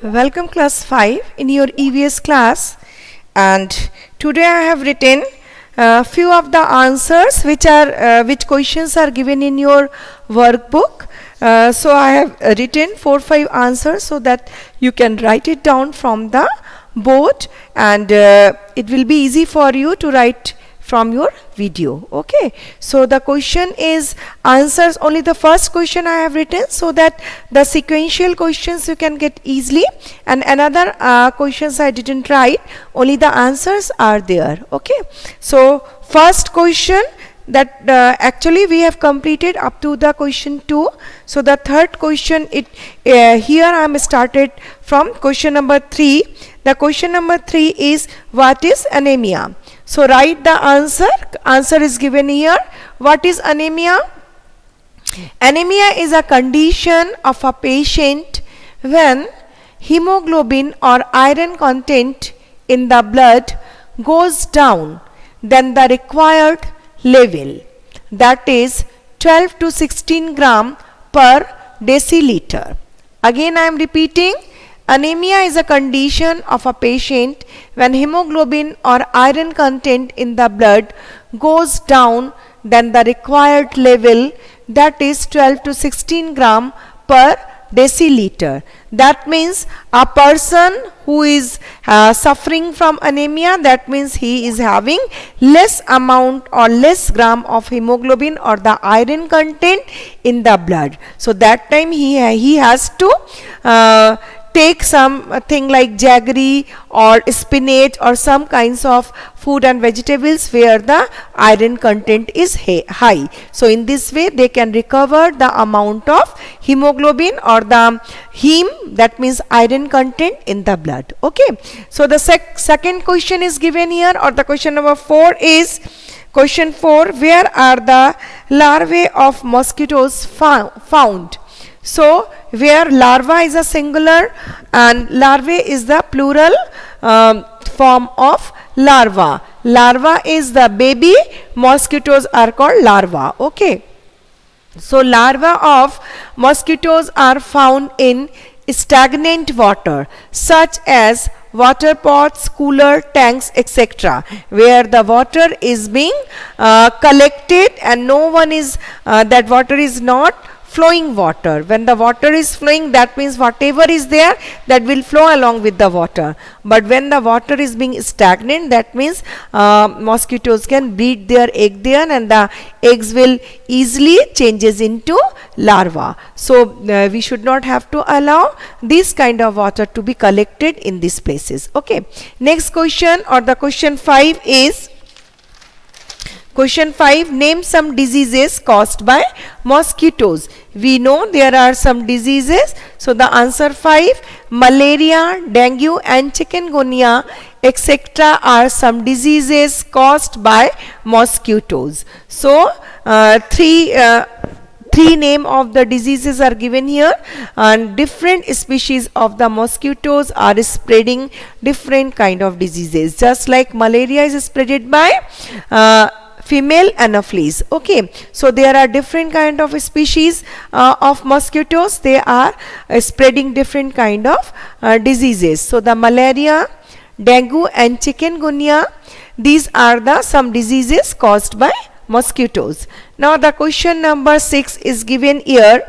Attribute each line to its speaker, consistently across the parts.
Speaker 1: Welcome class 5 in your EVS class, and today I have written few of the answers which questions are given in your workbook. So I have written 4-5 answers so that you can write it down from the board, and it will be easy for you to write from your video. Okay, so the question is answers only the first question I have written, so that the sequential questions you can get easily, and another questions I didn't write, only the answers are there. Okay, so first question, that actually we have completed up to the question 2. So the third question, here I am started from question number 3. The question number 3 is, what is anemia? So write the answer. Answer is given here. What is anemia? Anemia is a condition of a patient when hemoglobin or iron content in the blood goes down than the required level, that is 12 to 16 gram per deciliter. Again I am repeating, anemia is a condition of a patient when hemoglobin or iron content in the blood goes down than the required level, that is 12 to 16 gram per deciliter. That means a person who is suffering from anemia, that means he is having less amount or less gram of hemoglobin or the iron content in the blood. So that time he has to take something like jaggery or spinach or some kinds of food and vegetables where the iron content is high. So in this way they can recover the amount of hemoglobin or the heme, that means iron content in the blood. Okay, so the second question is given here, or the question number 4 is, question 4, where are the larvae of mosquitoes found? So where larva is a singular and larvae is the plural form of larva. Larva is the baby, mosquitoes are called larva. Okay, so larvae of mosquitoes are found in stagnant water such as water pots, cooler, tanks, etc., where the water is being collected and no one is that water is not flowing water. When the water is flowing, that means whatever is there, that will flow along with the water. But when the water is being stagnant, that means mosquitoes can breed their egg there, and the eggs will easily changes into larva. So we should not have to allow this kind of water to be collected in these places. Okay, next question, or the question 5 is, question 5, name some diseases caused by mosquitoes. We know there are some diseases. So the answer 5, malaria, dengue and chikungunya etc. are some diseases caused by mosquitoes. So three name of the diseases are given here, and different species of the mosquitoes are spreading different kind of diseases. Just like malaria is spreaded by female anopheles. Okay, so there are different kind of species of mosquitoes. They are spreading different kind of diseases. So the malaria, dengue and chikungunya, these are the some diseases caused by mosquitoes. Now the question number 6 is given here.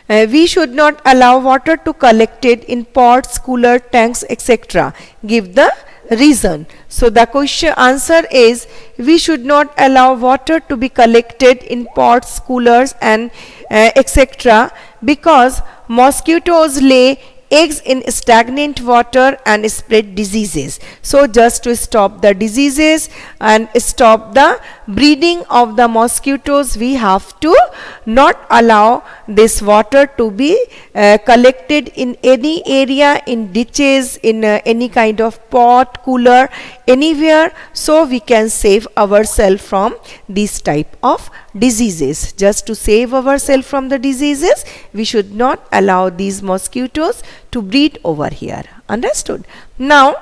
Speaker 1: We should not allow water to collected in pots, cooler, tanks, etc. Give the reason. So the question answer is, we should not allow water to be collected in pots, coolers and etc. because mosquitoes lay eggs in stagnant water and spread diseases. So just to stop the diseases and stop the breeding of the mosquitoes, we have to not allow this water to be collected in any area, in ditches, in any kind of pot, cooler, anywhere, so we can save ourselves from this type of diseases. Just to save ourselves from the diseases, we should not allow these mosquitoes to breed over here. Understood? Now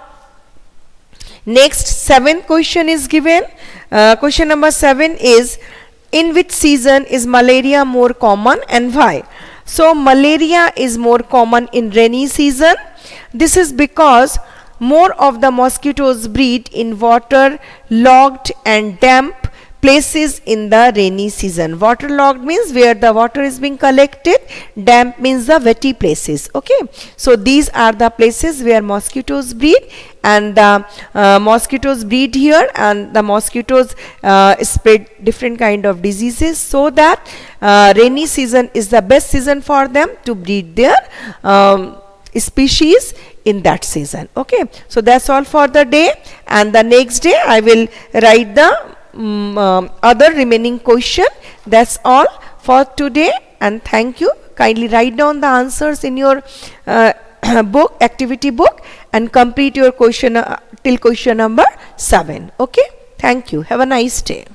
Speaker 1: next 7th question is given. Question number 7 is, in which season is malaria more common and why? So malaria is more common in rainy season. This is because more of the mosquitoes breed in water logged and damp places in the rainy season. Waterlogged means where the water is being collected, damp means the wetty places. Okay, so these are the places where mosquitoes breed, and the mosquitoes breed here, and the mosquitoes spread different kind of diseases, so that rainy season is the best season for them to breed their species in that season. Okay, so that's all for the day, and the next day I will write the other remaining question. That's all for today, and thank you. Kindly write down the answers in your book, activity book, and complete your question till question number 7. Okay, thank you. Have a nice day.